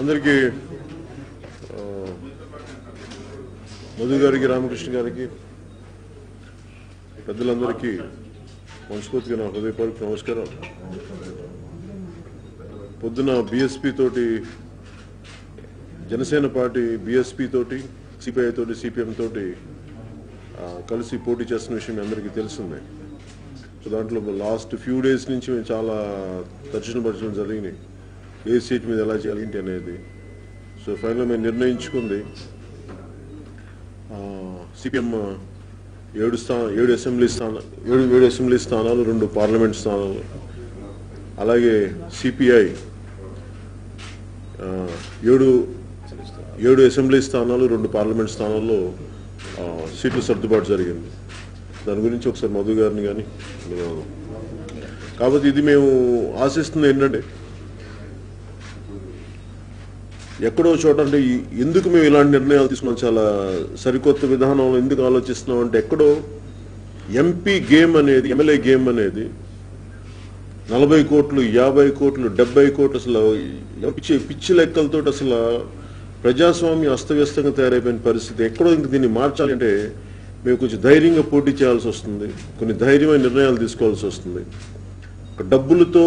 అందరికీ మధు గారికి రామకృష్ణ గారికి పెద్దలందరికీ మనస్ఫూర్తిగా నా హృదయపూర్వక నమస్కారం. పొద్దున బీఎస్పీ తోటి జనసేన పార్టీ బీఎస్పీ తోటి సిపిఐ తోటి సిపిఎం తోటి కలిసి పోటీ చేస్తున్న విషయం అందరికీ తెలిసిందే. సో దాంట్లో లాస్ట్ ఫ్యూ డేస్ నుంచి మేము చాలా తర్జన జరిగినాయి, ఏ సీట్ మీద ఎలా చేయాలి ఏంటి అనేది. సో ఫైనల్ మేము నిర్ణయించుకుంది సిపిఎం 7 అసెంబ్లీ స్థానాలు 2 పార్లమెంట్ స్థానాలు, అలాగే సిపిఐ 7 అసెంబ్లీ స్థానాలు 2 పార్లమెంట్ స్థానాల్లో సీట్లు సర్దుబాటు జరిగింది. దాని గురించి ఒకసారి మధు గారిని కానీ కాబట్టి ఇది మేము ఆశిస్తుంది ఏంటంటే ఎక్కడో చోట అంటే ఎందుకు మేము ఇలాంటి నిర్ణయాలు తీసుకున్నాం, చాలా సరికొత్త విధానంలో ఎందుకు ఆలోచిస్తున్నాం అంటే ఎక్కడో ఎంపీ గేమ్ అనేది ఎమ్మెల్యే గేమ్ అనేది 40 కోట్లు 50 కోట్లు 70 కోట్లు అసలు పిచ్చి లెక్కలతో అసలు ప్రజాస్వామ్యం అస్తవ్యస్తంగా తయారైపోయిన పరిస్థితి. ఎక్కడో ఇంక దీన్ని మార్చాలి అంటే మేము కొంచెం ధైర్యంగా పోటీ చేయాల్సి వస్తుంది, కొన్ని ధైర్యమైన నిర్ణయాలు తీసుకోవాల్సి వస్తుంది. డబ్బులతో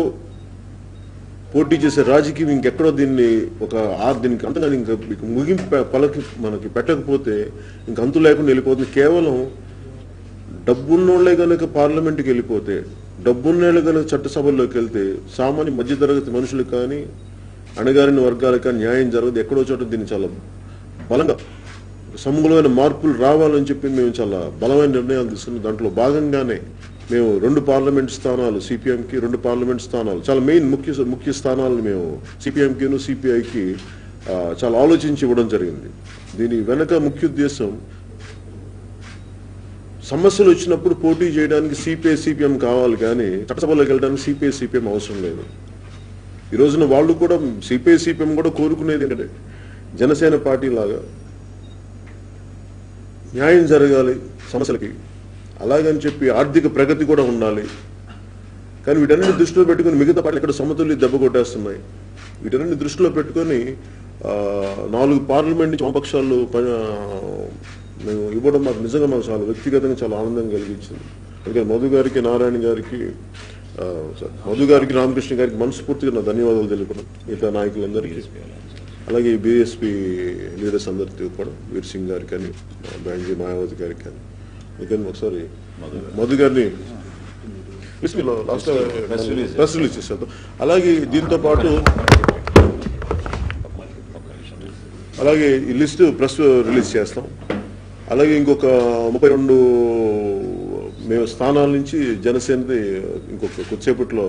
పోటీ చేసే రాజకీయం ఇంకెక్కడో దీనికి అంతగా ఇంకా ముగింపు పలకి మనకి పెట్టకపోతే ఇంక అంతు లేకుండా వెళ్ళిపోతుంది. కేవలం డబ్బున్నోళ్లే కనుక పార్లమెంట్కి వెళ్ళిపోతే, డబ్బున్నోళ్ళు కనుక చట్టసభల్లోకి వెళ్తే సామాన్య మధ్యతరగతి మనుషులకు కానీ అణగారిన వర్గాలకు కానీ న్యాయం జరగదు. ఎక్కడో చోట దీన్ని చాలా బలంగా సమూలమైన మార్పులు రావాలని చెప్పి మేము చాలా బలమైన నిర్ణయాలు తీసుకున్నాం. దాంట్లో భాగంగానే మేము 2 పార్లమెంట్ స్థానాలు సిపిఎంకి, 2 పార్లమెంట్ స్థానాలు చాలా మెయిన్ ముఖ్య స్థానాలను మేము సిపిఎంకిను సిపిఐకి చాలా ఆలోచించి ఇవ్వడం జరిగింది. దీని వెనక ముఖ్య ఉద్దేశం సమస్యలు వచ్చినప్పుడు పోటీ చేయడానికి సిపిఐ సిపిఎం కావాలి, కానీ చట్టసభలోకి వెళ్ళడానికి సిపిఐ సిపిఎం అవసరం లేదు. ఈ రోజున వాళ్ళు కూడా సిపిఐ సిపిఎం కూడా కోరుకునేది ఏంటంటే జనసేన పార్టీ లాగా న్యాయం జరగాలి సమస్యలకి, అలాగని చెప్పి ఆర్థిక ప్రగతి కూడా ఉండాలి. కానీ వీటన్నిటి దృష్టిలో పెట్టుకుని మిగతా పార్టీలు ఇక్కడ సమతుల్య దెబ్బ కొట్టేస్తున్నాయి. వీటన్నిటి దృష్టిలో పెట్టుకొని 4 పార్లమెంట్ నుంచి వామపక్షాలు మేము ఇవ్వడం మాకు చాలా వ్యక్తిగతంగా చాలా ఆనందం కలిగించింది. అందుకని మధు గారికి రామకృష్ణ గారికి మనస్ఫూర్తిగా నా ధన్యవాదాలు తెలుపుతున్నాం. మిగతా నాయకులందరికీ, అలాగే బీఎస్పీ లీడర్స్ అందరికీ కూడా, వీర్ సింగ్ గారికి కానీ బ్యాంజీ మాయావతి గారికి కానీ. అందుకని ఒకసారి మధు గారిని ప్రెస్ రిలీజ్ చేసేద్దాం. అలాగే దీంతో పాటు అలాగే ఈ లిస్టు ప్రెస్ రిలీజ్ చేస్తాం. అలాగే ఇంకొక 32 మేము స్థానాల నుంచి జనసేనది ఇంకొక కొద్దిసేపట్లో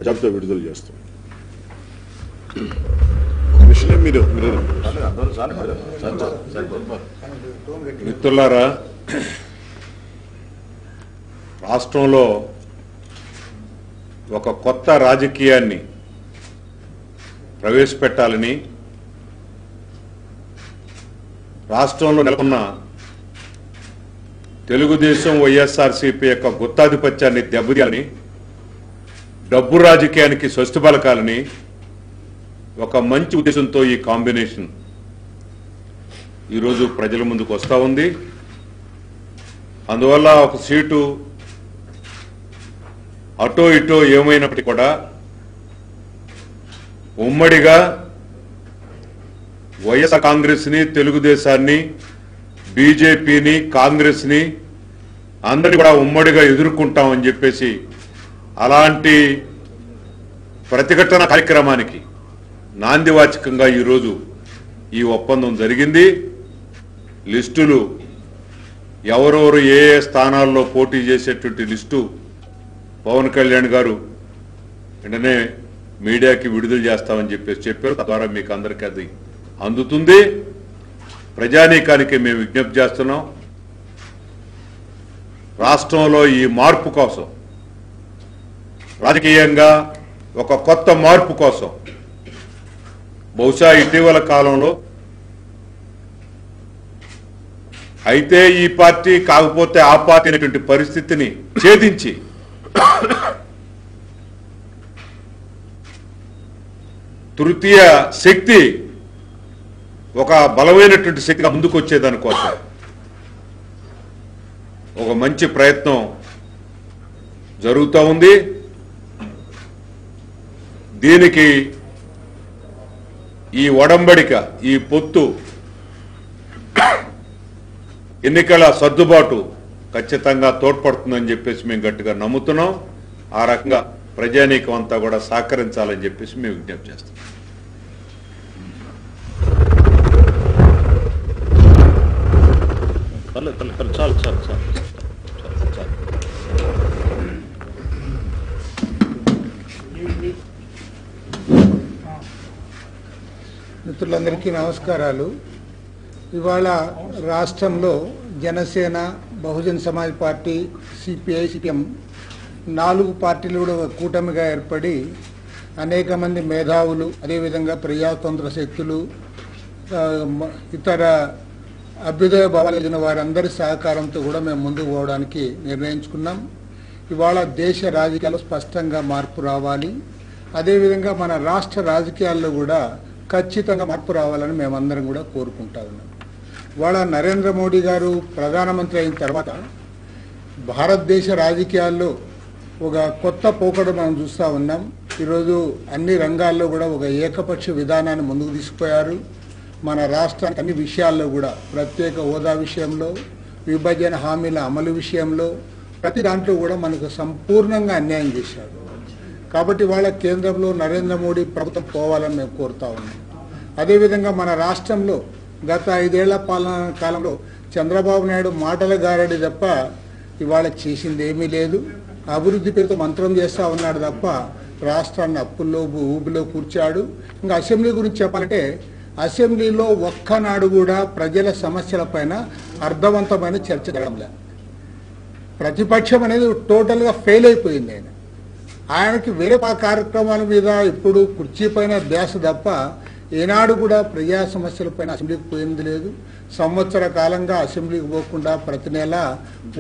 జాబితా విడుదల చేస్తాం. మిత్రులారా, రాష్ట్రంలో ఒక కొత్త రాజకీయాన్ని ప్రవేశపెట్టాలని, రాష్ట్రంలో నెలకొన్న తెలుగుదేశం వైఎస్ఆర్సీపీ యొక్క గుత్తాధిపత్యాన్ని దెబ్బతీయాలని, డబ్బు రాజకీయానికి స్వస్తి పలకాలని ఒక మంచి ఉద్దేశంతో ఈ కాంబినేషన్ ఈరోజు ప్రజల ముందుకు వస్తూ ఉంది. అందువల్ల ఒక సీటు అటో ఇటో ఏమైనప్పటికీ కూడా ఉమ్మడిగా వైఎస్ఆర్ కాంగ్రెస్ని, తెలుగుదేశాన్ని, బీజేపీని, కాంగ్రెస్ని అందరినీ కూడా ఉమ్మడిగా ఎదుర్కొంటామని చెప్పేసి అలాంటి ప్రతిఘటన కార్యక్రమానికి నాందివాచకంగా ఈరోజు ఈ ఒప్పందం జరిగింది. లిస్టులు ఎవరెవరు ఏ స్థానాల్లో పోటీ చేసేటువంటి లిస్టు పవన్ కళ్యాణ్ గారు వెంటనే మీడియాకి విడుదల చేస్తామని చెప్పారు. తద్వారా మీకు అందరికీ అది అందుతుంది. ప్రజానీకానికి మేము విజ్ఞప్తి చేస్తున్నాం, రాష్ట్రంలో ఈ మార్పు కోసం, రాజకీయంగా ఒక కొత్త మార్పు కోసం బహుశా ఇటీవల కాలంలో అయితే ఈ పార్టీ కాకపోతే ఆ పార్టీ అనేటువంటి పరిస్థితిని ఛేదించి తృతీయ శక్తి ఒక బలమైనటువంటి శక్తిగా ముందుకు వచ్చేదానికోసం ఒక మంచి ప్రయత్నం జరుగుతూ ఉంది. దీనికి ఈ ఒడంబడిక, ఈ పొత్తు, ఎన్నికల సర్దుబాటు ఖచ్చితంగా తోడ్పడుతుందని చెప్పేసి మేము గట్టిగా నమ్ముతున్నాం. ఆ రకంగా ప్రజానీకం అంతా కూడా సహకరించాలని చెప్పేసి మేము విజ్ఞప్తి చేస్తాం. మిత్రులందరికీ నమస్కారాలు. ఇవాళ రాష్ట్రంలో Janasena, Bahujan Samaj party, CPI, CPM 4 పార్టీలు కూడా ఒక కూటమిగా ఏర్పడి అనేక మంది మేధావులు, అదేవిధంగా ప్రజాతంత్ర శక్తులు, ఇతర అభ్యుదయ భావాలు కలిగిన వారందరి సహకారంతో కూడా మేము ముందుకు పోవడానికి నిర్ణయించుకున్నాం. ఇవాళ దేశ రాజకీయాల్లో స్పష్టంగా మార్పు రావాలి, అదేవిధంగా మన రాష్ట్ర రాజకీయాల్లో కూడా ఖచ్చితంగా మార్పు రావాలని మేమందరం కూడా కోరుకుంటా ఉన్నాం. ఇవాళ నరేంద్ర మోడీ గారు ప్రధానమంత్రి అయిన తర్వాత భారతదేశ రాజకీయాల్లో ఒక కొత్త పోకడ మనం చూస్తూ ఉన్నాం. ఈరోజు అన్ని రంగాల్లో కూడా ఒక ఏకపక్ష విధానాన్ని ముందుకు తీసుకుపోయారు. మన రాష్ట్రానికి అన్ని విషయాల్లో కూడా, ప్రత్యేక హోదా విషయంలో, విభజన హామీల అమలు విషయంలో, ప్రతి దాంట్లో కూడా మనకు సంపూర్ణంగా అన్యాయం చేశారు. కాబట్టి వాళ్ళ కేంద్రంలో నరేంద్ర మోడీ ప్రభుత్వం పోవాలని మేము కోరుతా ఉన్నాం. అదేవిధంగా మన రాష్ట్రంలో గత 5 ఏళ్ల పాలన కాలంలో చంద్రబాబు నాయుడు మాటల గారడి తప్ప ఇవాళ చేసింది ఏమీ లేదు. అభివృద్ధి పేరుతో మంత్రం చేస్తూ ఉన్నాడు తప్ప రాష్ట్రాన్ని అప్పుల్లో ఊబిలో కూర్చాడు. ఇంకా అసెంబ్లీ గురించి చెప్పాలంటే అసెంబ్లీలో ఒక్కనాడు కూడా ప్రజల సమస్యలపైన అర్థవంతమైన చర్చ జరగడం లేదు. ప్రతిపక్షం అనేది టోటల్గా ఫెయిల్ అయిపోయింది. ఆయనకి వేరే కార్యక్రమాల మీద ఇప్పుడు కుర్చీ పైన ధ్యాస తప్ప ఏనాడు కూడా ప్రజా సమస్యలపైన అసెంబ్లీకి పోయింది లేదు. సంవత్సర కాలంగా అసెంబ్లీకి పోకుండా ప్రతి నెల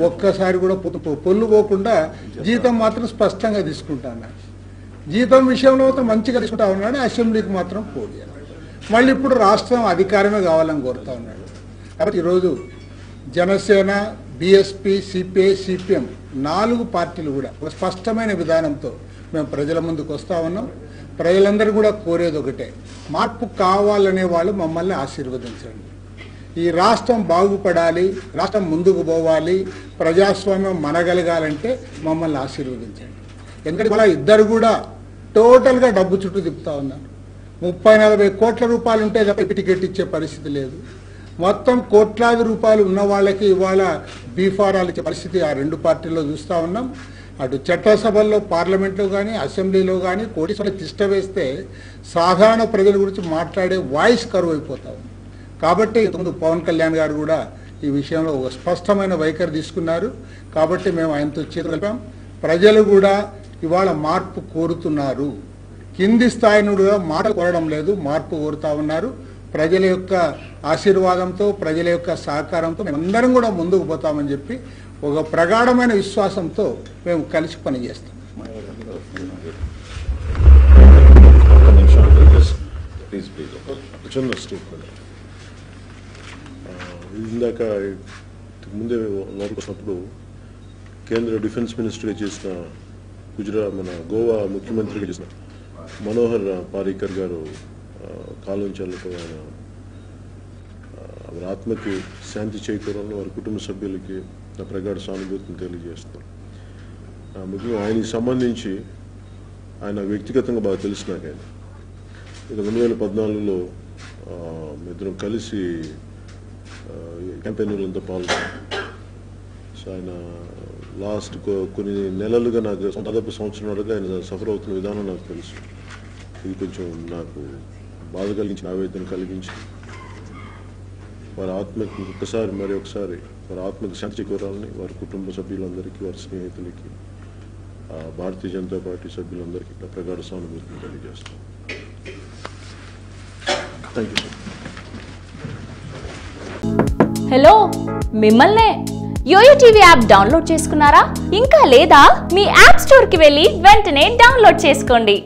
ఒక్కసారి కూడా పొల్లు పోకుండా జీతం మాత్రం స్పష్టంగా తీసుకుంటా ఉన్నాడు. జీతం విషయంలో మంచిగా తీసుకుంటా ఉన్నాడు, అసెంబ్లీకి మాత్రం పోటీ అన్నాడు. మళ్ళీ ఇప్పుడు రాష్ట్రం అధికారమే కావాలని కోరుతా ఉన్నాడు. కాబట్టి ఈరోజు జనసేన, బీఎస్పీ, సిపిఐ, సిపిఎం 4 పార్టీలు కూడా ఒక స్పష్టమైన విధానంతో మేము ప్రజల ముందుకు వస్తూ ఉన్నాం. ప్రజలందరూ కూడా కోరేది ఒకటే, మార్పు కావాలనే వాళ్ళు మమ్మల్ని ఆశీర్వదించండి. ఈ రాష్ట్రం బాగుపడాలి, రాష్ట్రం ముందుకు పోవాలి, ప్రజాస్వామ్యం మనగలగాలంటే మమ్మల్ని ఆశీర్వదించండి. ఎందుకంటే మళ్ళీ ఇద్దరు కూడా టోటల్గా డబ్బు చుట్టూ తిప్పుతా ఉన్నారు. 30-40 కోట్ల రూపాయలు ఉంటే తప్ప టికెట్ ఇచ్చే పరిస్థితి లేదు. మొత్తం కోట్లాది రూపాయలు ఉన్న వాళ్ళకి ఇవాళ బీఫారాలు ఇచ్చే పరిస్థితి ఆ 2 పార్టీల్లో చూస్తూ ఉన్నాం. అటు చట్టసభల్లో, పార్లమెంట్లో కానీ, అసెంబ్లీలో కానీ కోటీశ్వరులకు తిష్ట వేస్తే సాధారణ ప్రజల గురించి మాట్లాడే వాయిస్ కరువు అయిపోతా ఉంది. కాబట్టి ఇంతకుముందు పవన్ కళ్యాణ్ గారు కూడా ఈ విషయంలో ఒక స్పష్టమైన వైఖరి తీసుకున్నారు. కాబట్టి మేము ఆయనతో చేతులపాం. ప్రజలు కూడా ఇవాళ మార్పు కోరుతున్నారు. కింది స్థాయి నుండి మాటలు కోరడం లేదు, మార్పు కోరుతా ఉన్నారు. ప్రజల యొక్క ఆశీర్వాదంతో, ప్రజల యొక్క సహకారంతో మేమందరం కూడా ముందుకు పోతామని చెప్పి ఒక ప్రగాఢమైన విశ్వాసంతో మేము కలిసి పనిచేస్తాం. ఇందాక ముందే లోపలికి వచ్చినప్పుడు కేంద్ర డిఫెన్స్ మినిస్టర్గా చేసిన మన గోవా ముఖ్యమంత్రిగా చేసిన మనోహర్ పారీకర్ గారు కాలంచాలకు వారి ఆత్మకి శాంతి చేకూరాలని వారి కుటుంబ సభ్యులకి నా ప్రగాఢ సానుభూతిని తెలియజేస్తున్నాను. ముఖ్యంగా ఆయనకి సంబంధించి ఆయన వ్యక్తిగతంగా బాగా తెలుసు నాకు. ఆయన ఇక 2014లో ఇద్దరం కలిసి క్యాంపెయిన్లంతా పాల్గొన్నాం. సో ఆయన లాస్ట్ కొన్ని నెలలుగా నాకు దాదాపు సంవత్సరంన్నరగా ఆయన సఫర్ అవుతున్న విధానం నాకు తెలుసు. ఇది కొంచెం నాకు బాధ కలిగించిన, ఆవేదన కలిగించి వారి ఆత్మకి ఒక్కసారి మరి ఒకసారి వారి ఆత్మకి శాంతి చేకూరాలని వారి కుటుంబ సభ్యులందరికీ, వారి స్నేహితులకి, భారతీయ జనతా పార్టీ సభ్యులందరికీ ప్రగాఢ సానుభూతిని తెలియజేస్తాం. Thank you sir. హలో, మిమ్మల్నే యోయో టీవీ యాప్ డౌన్లోడ్ చేసుకున్నారా? ఇంకా లేదా? మీ యాప్ స్టోర్ కి వెళ్ళి వెంటనే డౌన్లోడ్ చేసుకోండి.